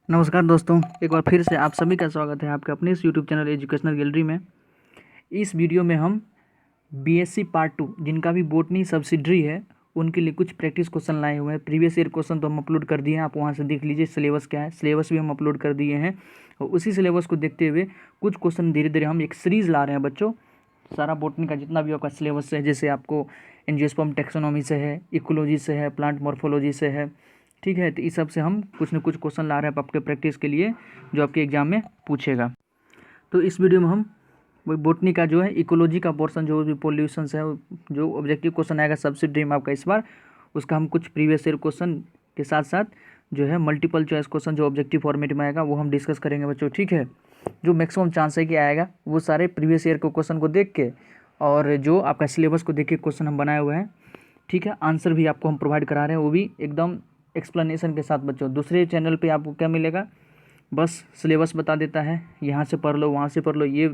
नमस्कार दोस्तों, एक बार फिर से आप सभी का स्वागत है आपके अपने इस यूट्यूब चैनल एजुकेशनल गैलरी में। इस वीडियो में हम बीएससी पार्ट 2 जिनका भी बोटनी सब्सिडरी है उनके लिए कुछ प्रैक्टिस क्वेश्चन लाए हुए हैं। प्रीवियस ईयर क्वेश्चन तो हम अपलोड कर दिए हैं, आप वहां से देख लीजिए सिलेबस क्या है। सिलेबस भी हम अपलोड कर दिए हैं और उसी सिलेबस को देखते हुए कुछ क्वेश्चन धीरे धीरे हम एक सीरीज़ ला रहे हैं बच्चों। सारा बोटनी का जितना भी आपका सिलेबस है, जैसे आपको एंजियोस्पर्म टैक्सोनॉमी से है, इकोलॉजी से है, प्लांट मॉर्फोलॉजी से है, ठीक है। तो इस सब से हम कुछ न कुछ क्वेश्चन ला रहे हैं आपके प्रैक्टिस के लिए, जो आपके एग्जाम में पूछेगा। तो इस वीडियो में हम वही बोटनी का जो है इकोलॉजी का पोर्शन, जो भी पोल्यूशन है, जो ऑब्जेक्टिव क्वेश्चन आएगा सब्सिडी में आपका इस बार, उसका हम कुछ प्रीवियस ईयर क्वेश्चन के साथ साथ जो है मल्टीपल चॉइस क्वेश्चन जो ऑब्जेक्टिव फॉर्मेट में आएगा वो हम डिस्कस करेंगे बच्चों, ठीक है। जो मैक्सिमम चांस है कि आएगा वो सारे प्रीवियस ईयर के क्वेश्चन को देख के और जो आपका सिलेबस को देख के क्वेश्चन हम बनाए हुए हैं, ठीक है। आंसर भी आपको हम प्रोवाइड करा रहे हैं, वो भी एकदम एक्सप्लेनेशन के साथ बच्चों। दूसरे चैनल पे आपको क्या मिलेगा, बस सिलेबस बता देता है, यहाँ से पढ़ लो, वहाँ से पढ़ लो, ये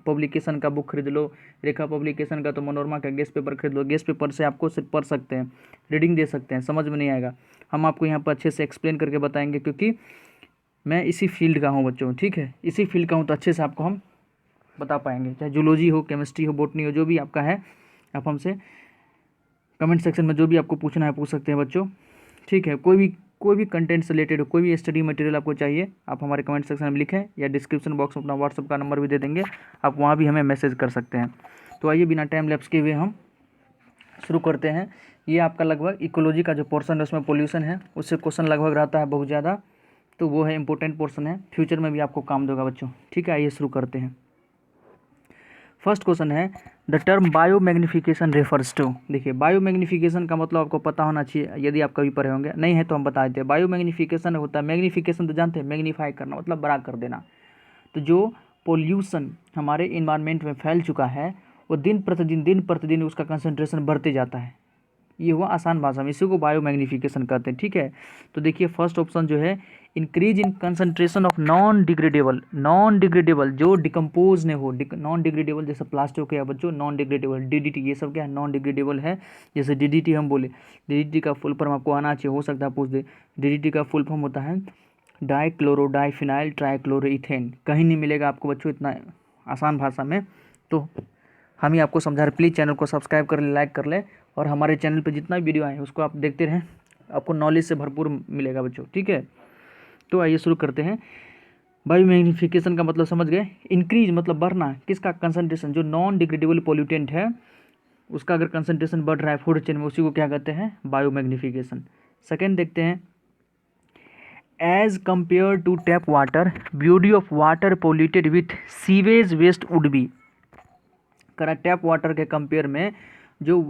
पब्लिकेशन का बुक खरीद लो, रेखा पब्लिकेशन का तो मनोरमा का गेस्ट पेपर खरीद लो। गेस्ट पेपर से आपको सिर्फ पढ़ सकते हैं, रीडिंग दे सकते हैं, समझ में नहीं आएगा। हम आपको यहाँ पर अच्छे से एक्सप्लेन करके बताएंगे, क्योंकि मैं इसी फील्ड का हूँ बच्चों, ठीक है। इसी फील्ड का हूँ तो अच्छे से आपको हम बता पाएंगे। चाहे जूलॉजी हो, केमिस्ट्री हो, बोटनी हो, जो भी आपका है, आप हमसे कमेंट सेक्शन में जो भी आपको पूछना है पूछ सकते हैं बच्चों, ठीक है। कोई भी कंटेंट से रिलेटेड हो, कोई भी स्टडी मटेरियल आपको चाहिए, आप हमारे कमेंट सेक्शन में लिखें या डिस्क्रिप्शन बॉक्स में अपना व्हाट्सअप का नंबर भी दे देंगे, आप वहाँ भी हमें मैसेज कर सकते हैं। तो आइए बिना टाइम लैप्स के हुए हम शुरू करते हैं। ये आपका लगभग इकोलॉजी का जो पोर्शन है उसमें पोल्यूशन है, उससे क्वेश्चन लगभग रहता है बहुत ज़्यादा, तो वो है इंपॉर्टेंट पोर्शन है, फ्यूचर में भी आपको काम देगा बच्चों, ठीक है। आइए शुरू करते हैं। फर्स्ट क्वेश्चन है, the term biomagnification refers to. देखिए, बायो मैग्निफिकेशन का मतलब आपको पता होना चाहिए, यदि आप कभी पढ़े होंगे, नहीं है तो हम बता देते हैं। बायो मैग्निफिकेशन होता है, मैग्निफिकेशन तो जानते हैं, मैग्नीफाई करना मतलब बड़ा कर देना। तो जो पोल्यूशन हमारे इन्वायरमेंट में फैल चुका है वो दिन प्रतिदिन उसका कंसंट्रेशन बढ़ते जाता है। ये हुआ आसान भाषा में, इसी को बायो मैग्निफिकेशन कहते हैं, ठीक है। तो देखिए फर्स्ट ऑप्शन जो है, increase in concentration of non degradable जो डिकम्पोज ने हो, नॉन डिग्रेडेबल जैसे प्लास्टिक हो गया बच्चों, नॉन डिग्रेडेबल, डीडीटी, ये सब क्या है, नॉन डिग्रेडेबल है। जैसे डीडीटी हम बोले, डीडीटी का फुल फॉर्म आपको आना चाहिए, हो सकता है पूछ दे। डीडीटी का फुल फॉर्म होता है डाइक्लोरोडाइफिनाइल ट्राइक्लोरोइथेन। कहीं नहीं मिलेगा आपको बच्चों इतना आसान भाषा में, तो हम ही आपको समझा रहे। प्लीज़ चैनल को सब्सक्राइब कर ले, लाइक कर ले, और हमारे चैनल पे जितना वीडियो आए उसको आप देखते रहें, आपको नॉलेज से भरपूर मिलेगा बच्चों, ठीक है। तो आइए शुरू करते हैं। बायो मैग्निफिकेशन का मतलब समझ गए, इंक्रीज मतलब बढ़ना, किसका, कंसंट्रेशन, जो नॉन डिग्रेडेबल पोल्यूटेंट है उसका अगर कंसंट्रेशन बढ़ रहा है फूड चेन में, उसी को क्या कहते हैं, बायो मैग्निफिकेशन। सेकेंड देखते हैं, as compare to tap water body of water polluted with sewage waste would be. करा टैप वाटर के कंपेयर में जो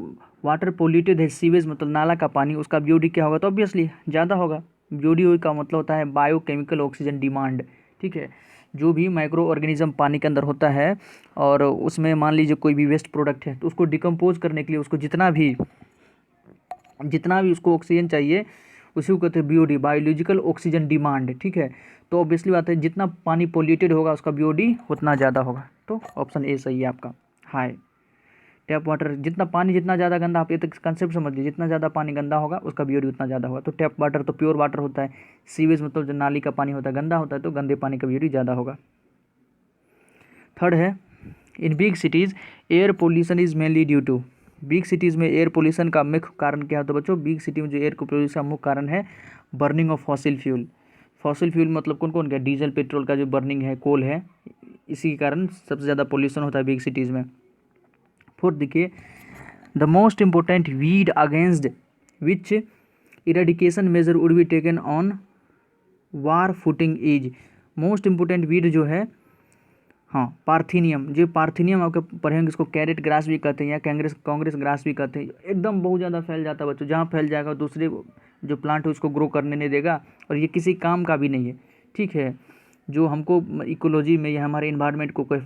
वाटर पोल्यूटेड है, सीवेज मतलब नाला का पानी, उसका बीओडी क्या होगा, तो ऑब्वियसली ज़्यादा होगा। बीओडी का मतलब होता है बायोकेमिकल ऑक्सीजन डिमांड, ठीक है। जो भी माइक्रो ऑर्गेनिज्म पानी के अंदर होता है और उसमें मान लीजिए कोई भी वेस्ट प्रोडक्ट है, तो उसको डिकम्पोज करने के लिए उसको जितना भी उसको ऑक्सीजन चाहिए, उसी को कहते हैं बीओडी, बायोलॉजिकल ऑक्सीजन डिमांड, ठीक है। तो ऑब्वियसली बात है, जितना पानी पोल्यूटेड होगा उसका बीओडी उतना ज़्यादा होगा, तो ऑप्शन ए सही है आपका, हाई। टैप वाटर, जितना ज़्यादा गंदा, आप ये तक कंसेप्ट समझ लीजिए, जितना ज़्यादा पानी गंदा होगा उसका बीओडी उतना ज़्यादा होगा। तो टैप वाटर तो प्योर वाटर होता है, सीवेज मतलब जो नाली का पानी होता है गंदा होता है, तो गंदे पानी का बीओडी ज़्यादा होगा। थर्ड है, in big cities air pollution is mainly due to. Big cities में एयर पोल्यूशन का मुख्य कारण क्या होता है बच्चों, बिग सिटी में जो एयर पोल्यूशन का मुख्य कारण है burning of fossil fuel. Fossil fuel मतलब कौन कौन क्या, डीजल पेट्रोल का जो बर्निंग है, कोल है, इसी के कारण सबसे ज़्यादा पोल्यूशन होता है बिग सिटीज़ में। फोर्थ देखिए, the most important weed against which eradication measure would be taken on war footing is. Most important weed जो है, हाँ, पार्थिनियम। जो पार्थिनियम आपके पढ़ेंगे, इसको कैरेट ग्रास भी कहते हैं या कांग्रेस ग्रास भी कहते हैं। एकदम बहुत ज़्यादा फैल जाता है बच्चों, जहाँ फैल जाएगा दूसरे जो प्लांट है उसको ग्रो करने नहीं देगा, और ये किसी काम का भी नहीं है, ठीक है। जो हमको इकोलॉजी में या हमारे इन्वायरमेंट को कोई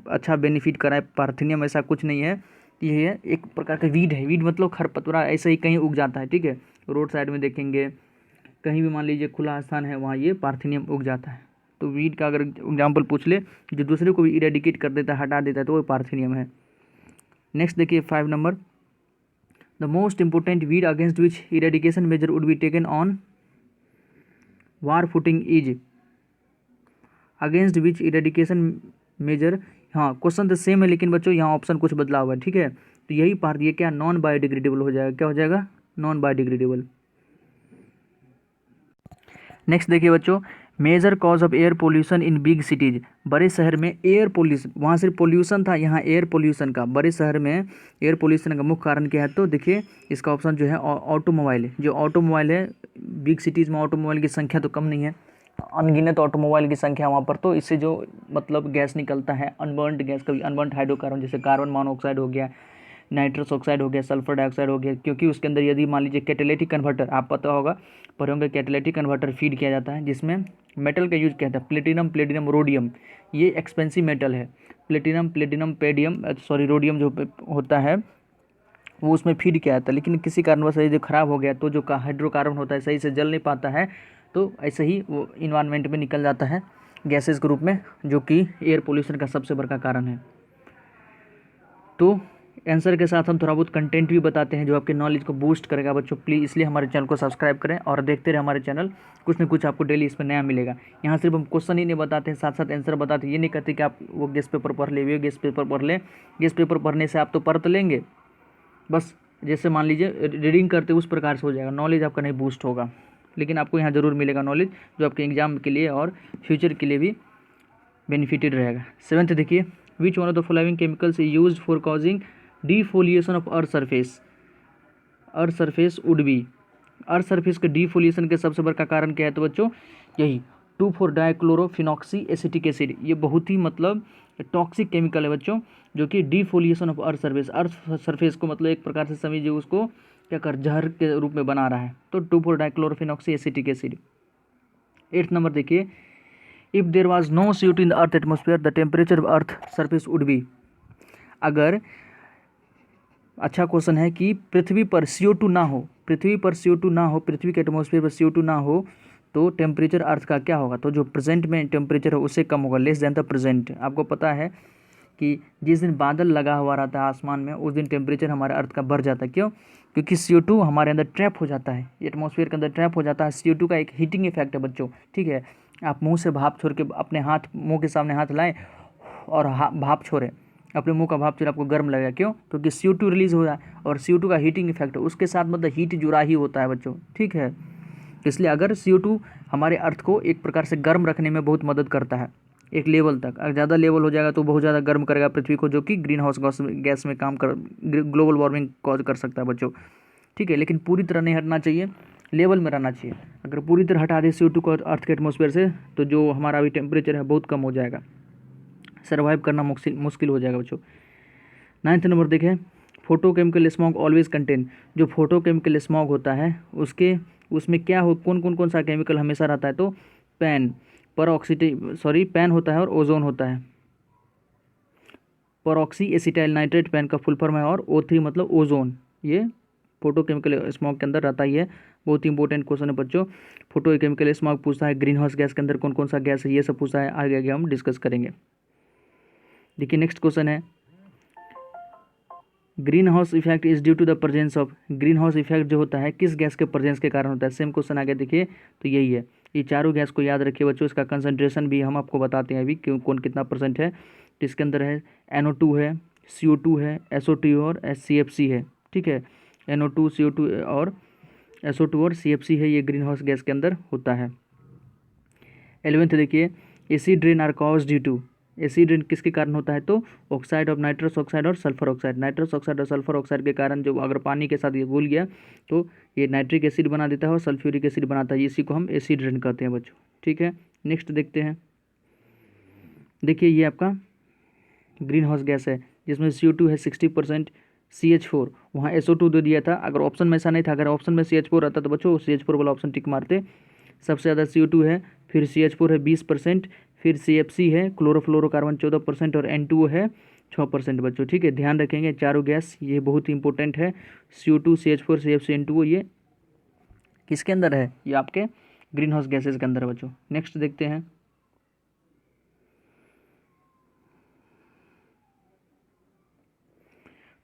अच्छा बेनिफिट कराए, पार्थिनियम ऐसा कुछ नहीं है। ये एक प्रकार का वीड है, वीड मतलब खरपतवार, ऐसे ही कहीं उग जाता है, ठीक है। रोड साइड में देखेंगे, कहीं भी मान लीजिए खुला स्थान है, वहाँ ये पार्थिनियम उग जाता है। तो वीड का अगर एग्जाम्पल पूछ ले, जो दूसरे को भी इरेडिकेट कर देता है, हटा देता है, तो वो पार्थिनियम है। नेक्स्ट देखिए 5 number, the most important weed against which eradication measure would be taken on war footing is. Against which eradication measure. हाँ, क्वेश्चन तो सेम है लेकिन बच्चों यहाँ ऑप्शन कुछ बदला हुआ है, ठीक है। तो यही पार्ट ये क्या नॉन बायोडिग्रेडेबल हो जाएगा, क्या हो जाएगा नॉन बायोडिग्रेडेबल। नेक्स्ट देखिए बच्चों, major cause of air pollution in big cities. बड़े शहर में एयर पोल्यूशन, वहाँ सिर्फ पोल्यूशन था, यहाँ एयर पोल्यूशन का, बड़े शहर में एयर पोल्यूशन का मुख्य कारण क्या है, तो देखिए इसका ऑप्शन जो है ऑटोमोबाइल है। जो ऑटोमोबाइल है, बिग सिटीज़ में ऑटोमोबाइल की संख्या तो कम नहीं है, अनगिनत ऑटोमोबाइल की संख्या वहाँ पर, तो इससे जो मतलब गैस निकलता है अनबर्न्ड गैस, कभी अनबर्न्ड हाइड्रोकार्बन जैसे कार्बन मोनोऑक्साइड हो गया, नाइट्रस ऑक्साइड हो गया, सल्फर डाइऑक्साइड हो गया, क्योंकि उसके अंदर यदि मान लीजिए कैटेलिटिक कन्वर्टर, आप पता होगा पढ़े होंगे, कैटेलिटिक कन्वर्टर फीड किया जाता है जिसमें मेटल का यूज किया जाता है, प्लेटिनम प्लेटिनम रोडियम, ये एक्सपेंसिव मेटल है। प्लेटिनम प्लेटिनम पेडियम सॉरी रोडियम जो होता है वो उसमें फीड किया जाता है, लेकिन किसी कारणवश ये जो खराब हो गया तो जो हाइड्रोकार्बन होता है सही से जल नहीं पाता है, तो ऐसे ही वो इन्वायरमेंट में निकल जाता है गैसेस के रूप में, जो कि एयर पोल्यूशन का सबसे बड़ा कारण है। तो आंसर के साथ हम थोड़ा बहुत कंटेंट भी बताते हैं जो आपके नॉलेज को बूस्ट करेगा बच्चों, प्लीज़ इसलिए हमारे चैनल को सब्सक्राइब करें और देखते रहे हमारे चैनल, कुछ ना कुछ आपको डेली इसमें नया मिलेगा। यहाँ सिर्फ हम क्वेश्चन ही नहीं बताते हैं, साथ साथ आंसर बताते हैं, ये नहीं कहते कि आप वो गेस्ट पेपर पढ़ ले, वो गेस्ट पेपर पढ़ लें। गेस्ट पेपर पढ़ने से आप तो पढ़ तो लेंगे, बस जैसे मान लीजिए रीडिंग करते उस प्रकार से हो जाएगा, नॉलेज आपका नहीं बूस्ट होगा, लेकिन आपको यहाँ ज़रूर मिलेगा नॉलेज जो आपके एग्जाम के लिए और फ्यूचर के लिए भी बेनिफिटेड रहेगा। सेवन्थ देखिए, which one of the following chemicals is used for causing defoliation of earth surface. Earth surface would be, earth surface के डिफोलिएशन के सबसे बड़ा कारण क्या है, तो बच्चों यही 2,4-डाइक्लोरोफिनॉक्सी एसिटिक एसिड, ये बहुत ही मतलब टॉक्सिक केमिकल है बच्चों, जो कि defoliation of earth surface, earth surface को मतलब एक प्रकार से समझिए उसको क्या कर जहर के रूप में बना रहा है, तो two four dichlorophenoxy acetic acid. 8th number देखिए, if there was no CO2 in the earth atmosphere the temperature of earth surface would be. अगर, अच्छा क्वेश्चन है कि पृथ्वी पर CO2 ना हो, पृथ्वी पर CO2 ना हो, पृथ्वी के एटमॉस्फेयर पर CO2 ना हो तो टेम्परेचर अर्थ का क्या होगा, तो जो प्रेजेंट में टेम्परेचर है उससे कम होगा, लेस देन द प्रेजेंट। आपको पता है कि जिस दिन बादल लगा हुआ रहता है आसमान में उस दिन टेम्परेचर हमारे अर्थ का बढ़ जाता है, क्यों, क्योंकि CO2 हमारे अंदर ट्रैप हो जाता है, एटमॉस्फेयर के अंदर ट्रैप हो जाता है। CO2 का एक हीटिंग इफेक्ट है बच्चों, ठीक है। आप मुंह से भाप छोड़ के अपने हाथ, मुंह के सामने हाथ लाएं और भाप छोड़ें, अपने मुंह का भाप छोड़े, आपको गर्म लगेगा, क्यों, क्योंकि CO2 रिलीज हो रहा है और CO2 का हीटिंग इफेक्ट है, उसके साथ मतलब हीट जुड़ा ही होता है बच्चों, ठीक है। इसलिए अगर CO2 हमारे अर्थ को एक प्रकार से गर्म रखने में बहुत मदद करता है एक लेवल तक, अगर ज़्यादा लेवल हो जाएगा तो बहुत ज़्यादा गर्म करेगा पृथ्वी को, जो कि ग्रीन हाउस गैस में काम कर ग्लोबल वार्मिंग कॉज कर सकता है बच्चों, ठीक है। लेकिन पूरी तरह नहीं हटना चाहिए, लेवल में रहना चाहिए। अगर पूरी तरह हटा दे CO2 को अर्थ के एटमॉस्फेयर से तो जो हमारा अभी टेम्परेचर है बहुत कम हो जाएगा, सर्वाइव करना मुश्किल हो जाएगा बच्चों। 9th नंबर देखें, फोटोकेमिकल स्मॉग ऑलवेज कंटेन। जो फोटोकेमिकल स्मॉग होता है उसमें क्या हो, कौन सा केमिकल हमेशा रहता है, तो पैन पैन होता है और ओजोन होता है। परऑक्सी एसिटाइल नाइट्रेट पैन का फुल फॉर्म है, और O3 मतलब ओजोन, ये फोटोकेमिकल स्मॉग के अंदर रहता ही है। बहुत ही इंपॉर्टेंट क्वेश्चन है बच्चों, फोटोकेमिकल स्मॉग पूछता है, ग्रीन हाउस गैस के अंदर कौन सा गैस है, ये सब पूछता है, आगे आगे हम डिस्कस करेंगे। देखिए नेक्स्ट क्वेश्चन है, green house effect is due to the presence of. Green house effect जो होता है किस गैस के प्रेजेंस के कारण होता है, सेम क्वेश्चन आगे देखिए, तो यही है। ये चारों गैस को याद रखिए बच्चों, इसका कंसंट्रेशन भी हम आपको बताते हैं अभी क्यों, कौन कितना परसेंट है। तो इसके अंदर है NO2 है, CO2 है, SO2 और CFC है, ठीक है। NO2 CO2 और SO2 और CFC है, ये ग्रीन हाउस गैस के अंदर होता है। 11th देखिए, acid rain are cause due to. Acid rain किसके कारण होता है, तो ऑक्साइड ऑफ नाइट्रस ऑक्साइड और सल्फर ऑक्साइड। नाइट्रस ऑक्साइड और सल्फर ऑक्साइड के कारण जो अगर पानी के साथ ये घुल गया तो ये नाइट्रिक एसिड बना देता है और सल्फ्यूरिक एसिड बनाता है, इसी को हम एसिड रेन कहते हैं बच्चों, ठीक है। नेक्स्ट देखते हैं, देखिए ये आपका ग्रीन हाउस गैस है जिसमें CO2 है 60%, CH4, वहाँ SO2 दे दिया था, अगर ऑप्शन में ऐसा नहीं था, अगर ऑप्शन में CH4 रहता तो बच्चों CH4 वाला ऑप्शन टिक मारते। सबसे ज़्यादा CO2 है, फिर CH4 है 20%, फिर CFC है क्लोरोफ्लोरोकार्बन 14% और N2O है 6% बच्चों, ठीक है। ध्यान रखेंगे चारों गैस, ये बहुत ही इंपॉर्टेंट है, CO2 CH4 CFC N2O, ये किसके अंदर है, ये आपके ग्रीन हाउस गैसेज के अंदर है बच्चों। नेक्स्ट देखते हैं,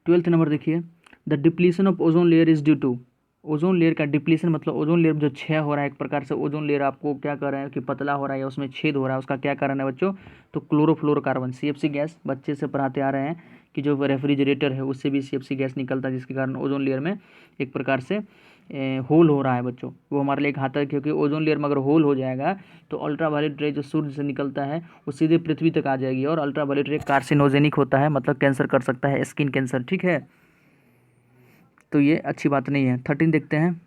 12th नंबर देखिए, the depletion of ozone layer is due to. Ozone layer का डिप्लीशन मतलब ओजोन लेयर जो क्षय हो रहा है, एक प्रकार से ओजोन लेयर आपको क्या कर रहे हैं कि पतला हो रहा है या उसमें छेद हो रहा है, उसका क्या कारण है बच्चों? तो क्लोरोफ्लोरोकार्बन, CFC गैस बच्चे से पढ़ाते आ रहे हैं कि जो रेफ्रिजरेटर है उससे भी CFC गैस निकलता है, जिसके कारण ओजोन लेयर में एक प्रकार से होल हो रहा है बच्चों। वो हमारे लिए घातक है, क्योंकि ओजोन लेयर में अगर होल हो जाएगा तो अल्ट्रावायलेट रे जो सूर्य से निकलता है वो सीधे पृथ्वी तक आ जाएगी, और अल्ट्रावायलेट रे कार्सिनोजेनिक होता है, मतलब कैंसर कर सकता है, स्किन कैंसर। ठीक है, तो ये अच्छी बात नहीं है। 13 देखते हैं,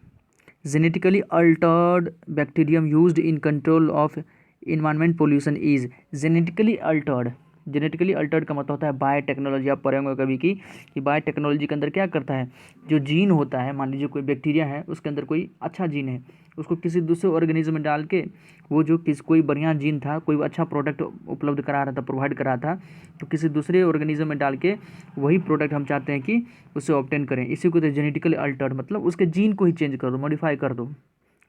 genetically Altered bacterium used in control of environment pollution is genetically Altered. Genetically Altered का मतलब होता है बायोटेक्नोलॉजी। आप पढ़े होंगे कभी कि बायोटेक्नोलॉजी के अंदर क्या करता है, जो जीन होता है, मान लीजिए कोई बैक्टीरिया है उसके अंदर कोई अच्छा जीन है, उसको किसी दूसरे ऑर्गेनिज्म में डाल के वो जो कोई बढ़िया जीन था, कोई अच्छा प्रोडक्ट उपलब्ध करा रहा था, प्रोवाइड करा था, तो किसी दूसरे ऑर्गेनिज्म में डाल के वही प्रोडक्ट हम चाहते हैं कि उसे ऑब्टेन करें। इसी को तो जेनेटिकली अल्टर्ड मतलब उसके जीन को ही चेंज कर दो, मॉडिफाई कर दो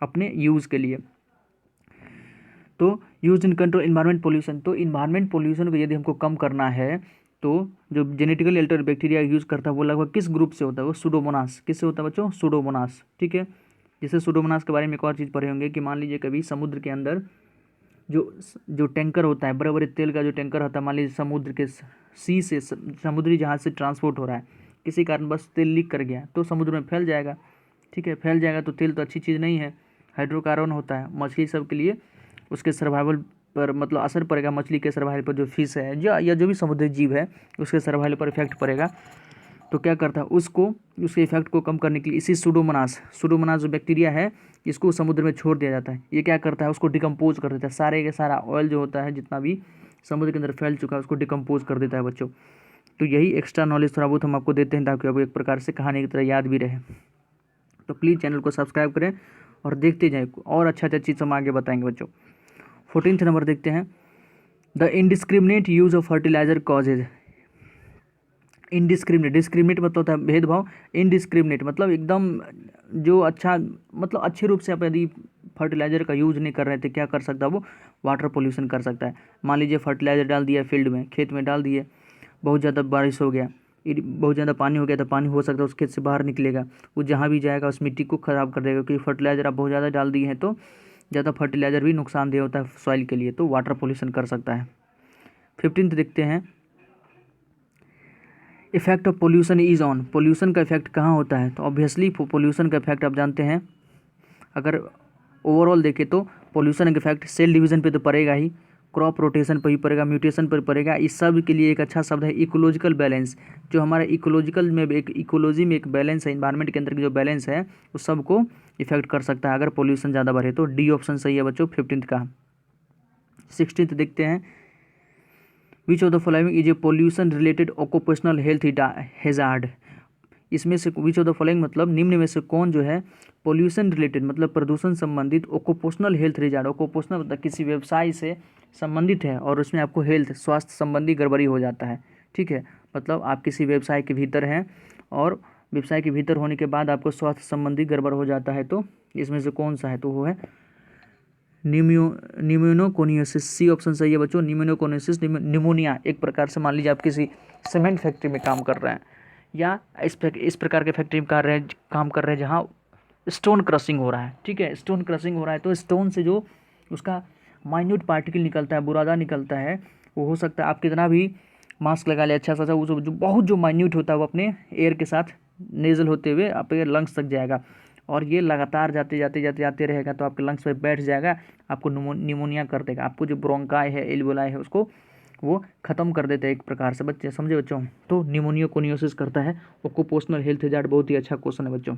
अपने यूज़ के लिए। तो use in control environment pollution, तो इन्वायरमेंट पोल्यूशन को यदि हमको कम करना है तो जो जेनेटिकली अल्टर्ड बैक्टीरिया यूज़ करता है वो लगभग किस ग्रुप से होता है? वो सुडोमोनास। किससे होता है बच्चों? सुडोमोनास। ठीक है, जैसे सुडोमोनास के बारे में एक और चीज़ पढ़े होंगे कि मान लीजिए कभी समुद्र के अंदर जो जो टैंकर होता है, बड़े बड़े तेल का जो टैंकर होता है, मान लीजिए समुद्र के सी से समुद्री जहाज से ट्रांसपोर्ट हो रहा है, किसी कारण बस तेल लीक कर गया तो समुद्र में फैल जाएगा। ठीक है, फैल जाएगा तो तेल तो अच्छी चीज़ नहीं है, हाइड्रोकार्बन होता है, मछली सब के लिए उसके सर्वाइवल पर मतलब असर पड़ेगा, मछली के सर्वाइवल पर, जो फिश है या जो भी समुद्री जीव है उसके सर्वाइवल पर इफेक्ट पड़ेगा। तो क्या करता है, उसको उसके इफेक्ट को कम करने के लिए इसी सुडोमोनास जो बैक्टीरिया है इसको समुद्र में छोड़ दिया जाता है। ये क्या करता है, उसको डिकम्पोज कर देता है, सारे के सारा ऑयल जो होता है जितना भी समुद्र के अंदर फैल चुका है उसको डिकम्पोज कर देता है बच्चों। तो यही एक्स्ट्रा नॉलेज थोड़ा बहुत हम आपको देते हैं ताकि आपको एक प्रकार से कहानी की तरह याद भी रहे। तो प्लीज़ चैनल को सब्सक्राइब करें और देखते जाएँ, और अच्छा चीज़ हम आगे बताएंगे बच्चों। 14 नंबर देखते हैं, the indiscriminate use of fertiliser causes. Indiscriminate, discriminate मतलब होता है भेदभाव, इनडिस्क्रिमिनेट मतलब एकदम जो अच्छा मतलब अच्छे रूप से आप यदि फर्टिलाइजर का यूज नहीं कर रहे थे, क्या कर सकता है वो? वाटर पोल्यूशन कर सकता है। मान लीजिए फर्टिलाइजर डाल दिया फील्ड में, खेत में डाल दिए, बहुत ज़्यादा बारिश हो गया, बहुत ज़्यादा पानी हो गया, तो पानी हो सकता है उस खेत से बाहर निकलेगा, वो जहाँ भी जाएगा उस मिट्टी को ख़राब कर देगा, क्योंकि फर्टिलाइजर आप बहुत ज़्यादा डाल दिए हैं तो ज़्यादा फर्टिलाइजर भी नुकसानदेह होता है सॉइल के लिए, तो वाटर पोल्यूशन कर सकता है। 15 देखते हैं, effect of pollution is on. Pollution का इफेक्ट कहाँ होता है? तो ऑब्वियसली पोल्यूशन का इफेक्ट आप जानते हैं, अगर ओवरऑल देखें तो पोल्यूशन का इफेक्ट सेल डिवीजन पे तो पड़ेगा ही, क्रॉप रोटेशन पर भी पड़ेगा, म्यूटेशन पर पड़ेगा। इस सब के लिए एक अच्छा शब्द है इकोलॉजिकल बैलेंस। जो हमारा इकोलॉजिकल में एक इकोलॉजी में एक बैलेंस है, इन्वायरमेंट के अंदर की जो बैलेंस है उस सबको इफेक्ट कर सकता है अगर पोल्यूशन ज़्यादा बढ़े तो। डी ऑप्शन सही है बच्चों 15 का। 16 देखते हैं, which of the following is a pollution related occupational health hazard. इसमें से विच ऑफ द फॉलोइंग मतलब निम्न में से कौन जो है पोल्यूशन रिलेटेड मतलब प्रदूषण संबंधित ऑक्यूपेशनल हेल्थ हैजार्ड, ऑक्यूपेशनल मतलब किसी व्यवसाय से संबंधित है और उसमें आपको हेल्थ स्वास्थ्य संबंधी गड़बड़ी हो जाता है। ठीक है, मतलब आप किसी व्यवसाय के भीतर हैं और व्यवसाय के भीतर होने के बाद आपको स्वास्थ्य संबंधी गड़बड़ हो जाता है, तो इसमें से कौन सा है? तो वो है न्यूमोनियोसिस। सी ऑप्शन सही है बच्चों, न्यूमोनियोसिस, निमोनिया। एक प्रकार से मान लीजिए आप किसी सीमेंट फैक्ट्री में काम कर रहे हैं या इस प्रकार के फैक्ट्री में काम कर रहे हैं जहाँ स्टोन क्रशिंग हो रहा है। ठीक है, स्टोन क्रशिंग हो रहा है तो स्टोन से जो उसका माइन्यूट पार्टिकल निकलता है, बुरादा निकलता है, वो हो सकता है आप कितना भी मास्क लगा ले अच्छा सा, वो जो बहुत जो माइन्यूट होता है वो अपने एयर के साथ नेजल होते हुए आपके लंग्स तक जाएगा, और ये लगातार जाते रहेगा तो आपके लंग्स पे बैठ जाएगा, आपको निमोनिया कर देगा। आपको जो ब्रोंकाई है, एल्वोलाई है, उसको वो ख़त्म कर देते हैं एक प्रकार से। बच्चे समझे बच्चों? तो निमोनियोकोनियोसिस करता है। ऑक्यूपेशनल हेल्थ हैजार्ड बहुत ही अच्छा क्वेश्चन है बच्चों।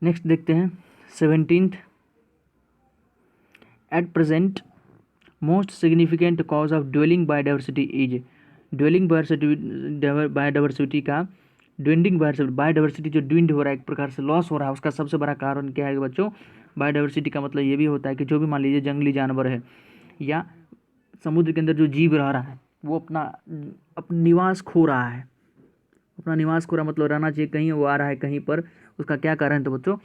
नेक्स्ट देखते हैं 17th, at present most significant cause of dwelling biodiversity is. Dwelling biodiversity का ड्विंडिंग बायोडाइवर्सिटी जो ड्विंड हो रहा है, एक प्रकार से लॉस हो रहा है, उसका सबसे बड़ा कारण क्या है बच्चों? बायोडाइवर्सिटी का मतलब ये भी होता है कि जो भी मान लीजिए जंगली जानवर है या समुद्र के अंदर जो जीव रह रहा है वो अपना निवास खो रहा है। अपना निवास खो रहा मतलब रहना चाहिए कहीं, वो आ रहा है कहीं पर, उसका क्या कारण है? तो बच्चों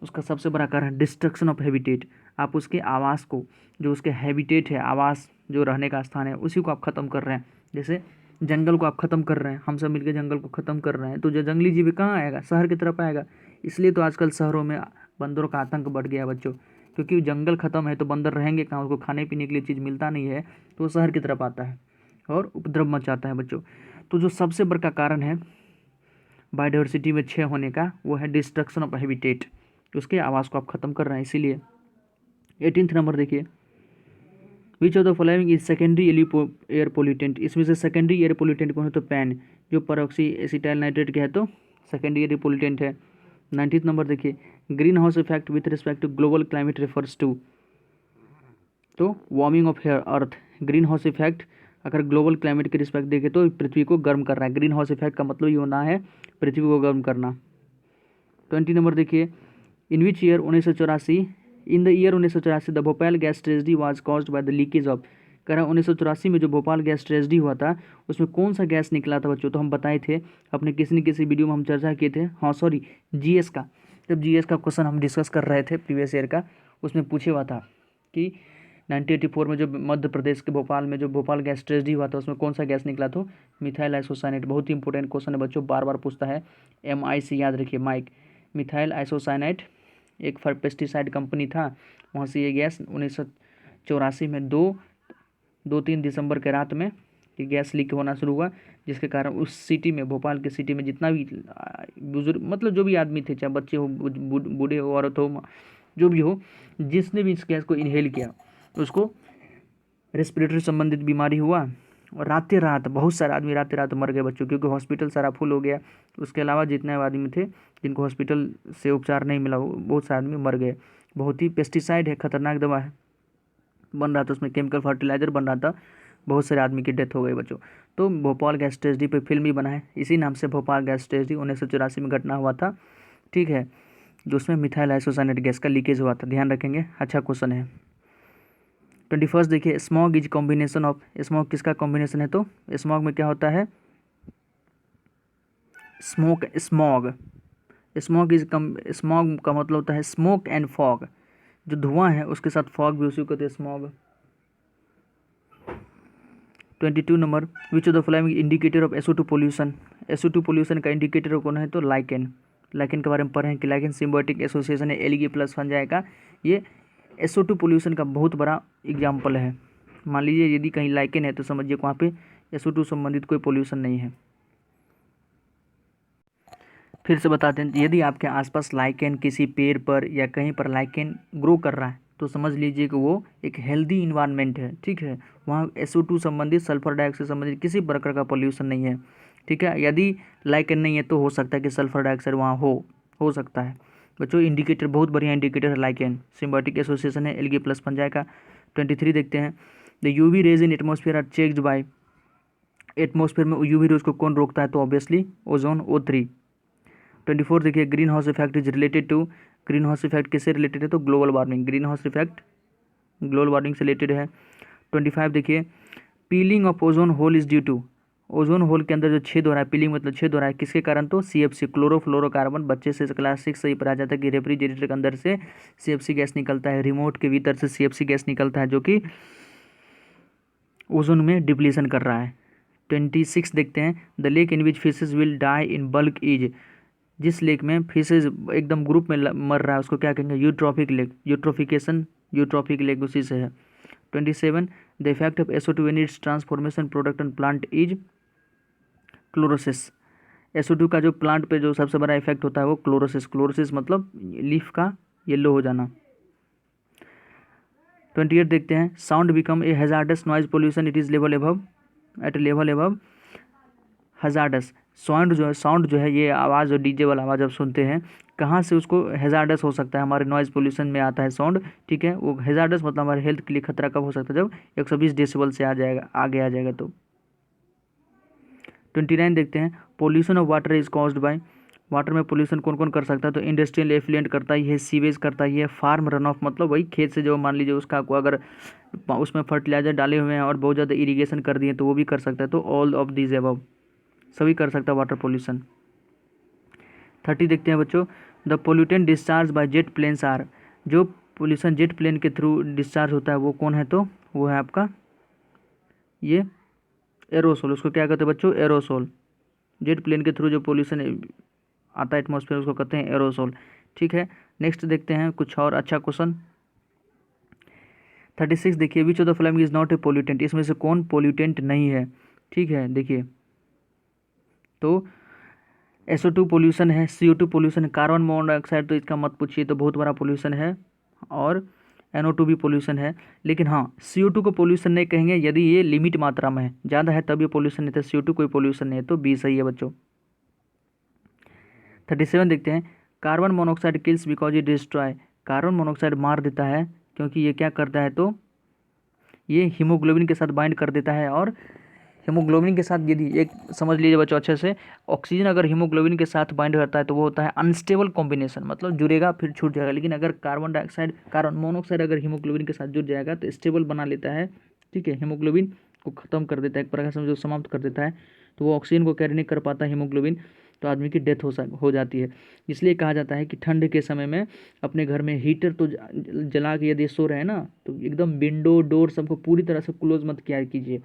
उसका सबसे बड़ा कारण डिस्ट्रक्शन ऑफ हैबिटेट। आप उसके आवास को, जो उसके हैबिटेट है, आवास जो रहने का स्थान है, उसी को आप ख़त्म कर रहे हैं। जैसे जंगल को आप ख़त्म कर रहे हैं, हम सब मिलकर जंगल को ख़त्म कर रहे हैं, तो जो जंगली जीव कहाँ आएगा, शहर की तरफ आएगा। इसलिए तो आजकल शहरों में बंदरों का आतंक बढ़ गया बच्चों, क्योंकि जंगल ख़त्म है तो बंदर रहेंगे कहाँ, उसको खाने पीने के लिए चीज़ मिलता नहीं है, तो वो शहर की तरफ आता है और उपद्रव मचाता है बच्चों। तो जो सबसे बड़ा कारण है बायोडाइवर्सिटी में क्षय होने का, वो है डिस्ट्रक्शन ऑफ हैबिटेट, उसके आवास को आप ख़त्म कर रहे हैं इसीलिए। 18th नंबर देखिए, which of the following is secondary air pollutant, इसमें से सेकेंडरी एयर पोल्यूटेंट कौन है, तो पैन, जो परऑक्सी एसिटाइल नाइट्रेट के है तो सेकेंडरी एयर पोल्यूटेंट है। 19th नंबर देखिए, green house effect with respect to global climate refers to, तो warming of earth. Green house effect अगर ग्लोबल क्लाइमेट के रिस्पेक्ट देखें तो पृथ्वी को गर्म कर रहा है, ग्रीन हाउस इफेक्ट का मतलब ये होना है पृथ्वी को गर्म करना। 20 नंबर देखिए, in which year 1984, in the year 1984 the Bhopal gas tragedy was caused by the leakage of, कह रहा है 1984 में जो भोपाल गैस ट्रेजेडी हुआ था उसमें कौन सा गैस निकला था बच्चों, तो हम बताए थे अपने किसी न किसी वीडियो में हम चर्चा किए थे, हाँ सॉरी जीएस का, जब जीएस का क्वेश्चन हम डिस्कस कर रहे थे प्रीवियस ईयर का, उसमें पूछे हुआ था कि 1984 में जो मध्य प्रदेश के भोपाल में जो भोपाल गैस ट्रेजेडी हुआ था उसमें कौन सा गैस निकला, तो मिथाइल आइसोसाइनेट। बहुत ही इंपॉर्टेंट क्वेश्चन है बच्चों, बार बार पूछता है, MIC याद रखिए, माइक। मिथाइल आइसोसाइनेट एक पेस्टिसाइड कंपनी था, वहाँ से ये गैस 1984 में 2-3 दिसंबर के रात में ये गैस लीक होना शुरू हुआ, जिसके कारण उस सिटी में, भोपाल के सिटी में जितना भी बुजुर्ग मतलब जो भी आदमी थे, चाहे बच्चे हो, बूढ़े हो, औरत हो, जो भी हो, जिसने भी इस गैस को इनहेल किया उसको रेस्पिरेटरी संबंधित बीमारी हुआ, और रात रात बहुत सारे आदमी रात रात मर गए बच्चों, क्योंकि हॉस्पिटल सारा फुल हो गया। उसके अलावा जितने आदमी थे जिनको हॉस्पिटल से उपचार नहीं मिला, बहुत सारे आदमी मर गए। बहुत ही पेस्टिसाइड है, खतरनाक दवा है, बन रहा था उसमें, केमिकल फर्टिलाइजर बन रहा था, बहुत सारे आदमी की डेथ हो गई बच्चों। तो भोपाल गैस ट्रेजेडी पे फिल्म भी बना है इसी नाम से, भोपाल गैस ट्रेजेडी 1984 में घटना हुआ था, ठीक है, जो उसमें मिथाइल आइसोसाइनेट गैस का लीकेज हुआ था, ध्यान रखेंगे, अच्छा क्वेश्चन है। 21 देखिए, smog is combination of, smog किसका कॉम्बिनेशन है, तो स्मॉग में क्या होता है, स्मोक, स्मॉग, स्मॉग का मतलब होता है स्मोक एंड फॉग, जो धुआं है उसके साथ फॉग भी, उसी को कहते हैं smog. 22 number, which of the following indicator of SO2 pollution, SO2 pollution का इंडिकेटर कौन है, तो लाइकेन। लाइकेन के बारे में पढ़े हैं कि लाइकेन सिम्बायोटिक एसोसिएशन है एलगी प्लस फंजाई का, ये SO2 पोल्यूशन का बहुत बड़ा एग्जाम्पल है। मान लीजिए यदि कहीं लाइकेन है तो समझिए वहाँ पे SO2 संबंधित कोई पोल्यूशन नहीं है। फिर से बताते हैं, यदि आपके आसपास लाइकेन किसी पेड़ पर या कहीं पर लाइकेन ग्रो कर रहा है तो समझ लीजिए कि वो एक हेल्दी इन्वायरमेंट है, ठीक है, वहाँ SO2 संबंधित, सल्फर डाइऑक्साइड संबंधित किसी प्रकार का पोल्यूशन नहीं है, ठीक है। यदि लाइकेन नहीं है तो हो सकता है कि सल्फर डाइऑक्साइड वहाँ हो सकता है बच्चों। इंडिकेटर बहुत बढ़िया इंडिकेटर है लाइकेन, सिम्बायोटिक एसोसिएशन है एलगी प्लस फंजाई का। 23 देखते हैं, the UV rays in atmosphere are checked by, atmosphere में UV रेज को कौन रोकता है, तो ऑब्वियसली ओजोन, O3। 24 देखिए, green house effect is related to, green house effect किससे रिलेटेड है, तो global warming, green house effect global warming से रिलेटेड है। 25 देखिए, peeling of ozone hole is due to, ozone hole के अंदर जो छेद हो रहा है, पीलिंग मतलब छेद हो रहा है, किसके कारण, तो CFC, क्लोरोफ्लोरोकार्बन। बच्चे से क्लास 6 से ही पढ़ा जाता है कि रेफ्रिजरेटर के अंदर से CFC गैस निकलता है, रिमोट के भीतर से CFC गैस निकलता है, जो कि ओजोन में डिप्लीशन कर रहा है। 26 देखते हैं, the lake in which fishes will die in bulk is, जिस लेक में फिशेज एकदम ग्रुप में मर रहा है उसको क्या कहेंगे, eutrophic lake, eutrophication, eutrophic lake उसी से है। 27, the effect of SO2 in its transformation product on plant is chlorosis, SO2 का जो प्लांट पे जो सबसे बड़ा इफेक्ट होता है वो क्लोरोसिस, क्लोरोसिस मतलब लीफ का येलो हो जाना। 28 देखते हैं, sound become a hazardous noise pollution it is level above, at level above hazardous, sound जो है ये आवाज़, जो डीजे वाला आवाज़ आप सुनते हैं, कहाँ से उसको हैजार्डस हो सकता है, हमारे नॉइज़ पोल्यूशन में आता है साउंड, ठीक है, वो हैजार्डस मतलब हमारे हेल्थ के लिए खतरा कब हो सकता है, जब 120 डेसिबल से आगे आ जाएगा तो। 29 देखते हैं, pollution of water is caused by, water में पोल्यूशन कौन कौन कर सकता है, तो इंडस्ट्रियल एफ्लुएंट करता ही है, सीवेज करता ही है, फार्म रन ऑफ मतलब वही खेत से जो मान लीजिए उसका को अगर उसमें फर्टिलाइजर डाले हुए हैं और बहुत ज़्यादा इरीगेशन कर दिए तो वो भी कर सकता है, तो ऑल ऑफ दीज अबव सभी कर सकता है वाटर पोल्यूशन। 30 देखते हैं बच्चों, the pollutant discharge by jet planes are, जो पोल्यूशन जेट प्लेन के थ्रू डिस्चार्ज होता है वो कौन है, तो वो है आपका ये एरोसोल, उसको क्या कहते हैं बच्चों? एरोसोल। जेट प्लेन के थ्रू जो पोल्यूशन आता है एटमॉस्फेयर उसको कहते हैं एरोसोल। ठीक है, नेक्स्ट देखते हैं कुछ और अच्छा क्वेश्चन। 36 देखिए, which of the following is not a pollutant, इसमें से कौन पोल्यूटेंट नहीं है? ठीक है, देखिए तो SO2 पोल्यूशन है, CO2 पोल्यूशन है, कार्बन मोनोऑक्साइड तो इसका मत पूछिए, तो बहुत बड़ा पोल्यूशन है, और NO2 भी पोल्यूशन है। लेकिन हाँ, CO2 को पोल्यूशन नहीं कहेंगे यदि ये लिमिट मात्रा में है, ज़्यादा है तब ये पोल्यूशन नहीं, तो CO2 कोई पोल्यूशन नहीं है, तो बी सही है बच्चों। 37 देखते हैं, carbon monoxide kills because it destroy, carbon monoxide मार देता है क्योंकि ये क्या करता है, तो ये हीमोग्लोबिन के साथ बाइंड कर देता है, और हीमोग्लोबिन के साथ यदि एक समझ लीजिए बच्चों अच्छे से, ऑक्सीजन अगर हीमोग्लोबिन के साथ बाइंड करता है तो वो होता है अनस्टेबल कॉम्बिनेशन, मतलब जुड़ेगा फिर छूट जाएगा। लेकिन अगर कार्बन मोनोऑक्साइड अगर हीमोग्लोबिन के साथ जुड़ जाएगा तो स्टेबल बना लेता है। ठीक है, हीमोग्लोबिन को ख़त्म कर देता है, एक प्रकार से जो समाप्त कर देता है, तो वो ऑक्सीजन को कैरी नहीं कर पाता हीमोग्लोबिन, तो आदमी की डेथ हो जाती है। इसलिए कहा जाता है कि ठंड के समय में अपने घर में हीटर तो जला के यदि सो रहे हैं ना, तो एकदम विंडो डोर सबको पूरी तरह से क्लोज मत किया कीजिए,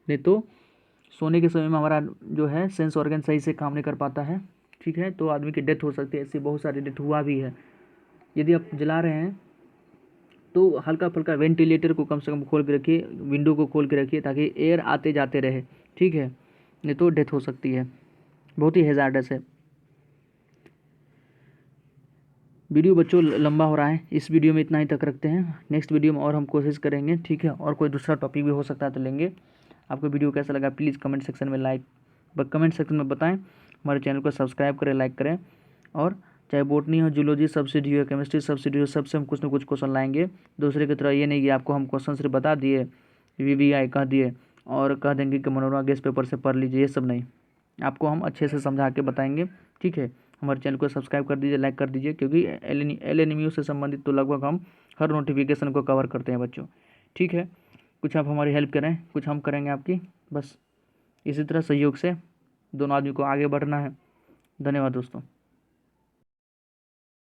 नहीं तो सोने के समय में हमारा जो है सेंस ऑर्गन सही से काम नहीं कर पाता है। ठीक है, तो आदमी की डेथ हो सकती है, ऐसी बहुत सारी डेथ हुआ भी है। यदि आप जला रहे हैं तो हल्का फुल्का वेंटिलेटर को कम से कम खोल के रखिए, विंडो को खोल के रखिए, ताकि एयर आते जाते रहे। ठीक है, नहीं तो डेथ हो सकती है, बहुत ही हैज़ार्डस है। वीडियो बच्चों लंबा हो रहा है, इस वीडियो में इतना ही तक रखते हैं, नेक्स्ट वीडियो में और हम कोशिश करेंगे। ठीक है, और कोई दूसरा टॉपिक भी हो सकता है तो लेंगे। आपको वीडियो कैसा लगा प्लीज़ कमेंट सेक्शन में कमेंट सेक्शन में बताएं। हमारे चैनल को सब्सक्राइब करें, लाइक करें, और चाहे बोटनी हो, जूलॉजी सब्सिडी हो, केमिस्ट्री सब्सिडी हो, सबसे हम कुछ ना कुछ क्वेश्चन लाएंगे। दूसरे की तरह ये नहीं कि आपको हम क्वेश्चन सिर्फ बता दिए, VVI कह दिए और कह देंगे कि मनोरमा गेस्ट पेपर से पढ़ लीजिए, ये सब नहीं, आपको हम अच्छे से समझा के बताएंगे। ठीक है, हमारे चैनल को सब्सक्राइब कर दीजिए, लाइक कर दीजिए, क्योंकि LNMU से संबंधित तो लगभग हम हर नोटिफिकेशन को कवर करते हैं बच्चों। ठीक है, कुछ आप हमारी हेल्प करें, कुछ हम करेंगे आपकी, बस इसी तरह सहयोग से दोनों आदमी को आगे बढ़ना है। धन्यवाद दोस्तों।